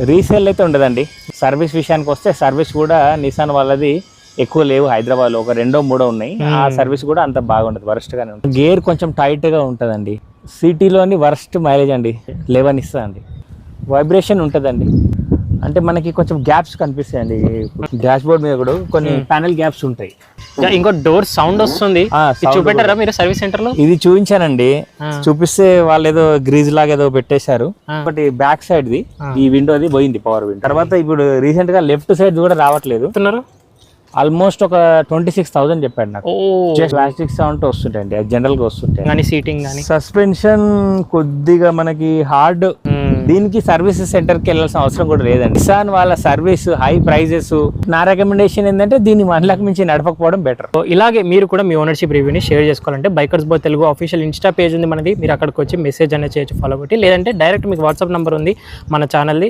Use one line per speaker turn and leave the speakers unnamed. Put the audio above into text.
Resale అయితే ఉండదండి. Service విషయానికి వస్తే సర్వీస్ కూడా నిసాన్ వాళ్ళది ఎక్కువ లేవు, హైదరాబాద్లో ఒక 2-3 ఉన్నాయి. ఆ సర్వీస్ కూడా అంత బాగుండదు, వరస్ట్గానే ఉంటుంది. గేర్ కొంచెం టైట్గా ఉంటుందండి. సిటీలోని వరస్ట్ మైలేజ్ అండి, 11 ఇస్తుందండి. వైబ్రేషన్ ఉంటుందండి, అంటే మనకి కొంచెం గ్యాప్స్ కనిపిస్తాయండి. డాష్ బోర్డ్ మీద కూడా కొన్ని ప్యానెల్ గ్యాప్స్ ఉంటాయి.
ఇంకో డోర్ సౌండ్ వస్తుంది, చూపెట్టారా మీరు సర్వీస్ సెంటర్ లో?
ఇది చూపించానండి, చూపిస్తే వాళ్ళు ఏదో గ్రీజ్ లాగా ఏదో పెట్టేశారు. బట్ బ్యాక్ సైడ్ ది ఈ విండోది పోయింది, పవర్ విండో. తర్వాత ఇప్పుడు రీసెంట్ గా లెఫ్ట్ సైడ్ కూడా రావట్లేదు. ఆల్మోస్ట్ ఒక 26,000 చెప్పాడు నాకు. ప్లాస్టిక్ సౌండ్ వస్తుంటాయండి, జనరల్ గా వస్తుంటాయి.
సీటింగ్ కానీ
సస్పెన్షన్ కొద్దిగా మనకి హార్డ్. దీనికి సర్వీస్ సెంటర్ కి వెళ్ళాల్సిన అవసరం కూడా లేదండి. నిసాన్ వాళ్ళ సర్వీస్ హై ప్రైజెస్. నా రికమెండేషన్ ఏంటంటే దీన్ని 1 లక్ష మించి నడపకపోవడం బెటర్.
ఇలాగే మీరు కూడా మీ ఓనర్షిప్ రివ్యూని షేర్ చేసుకోవాలంటే bikers boy Telugu official insta page ఉంది మనది, మీరు అక్కడికి వచ్చి మెసేజ్ అనేది చేయొచ్చు, ఫాలో కొట్టి. లేదంటే డైరెక్ట్ మీకు వాట్సాప్ నెంబర్ ఉంది మన ఛానల్ది.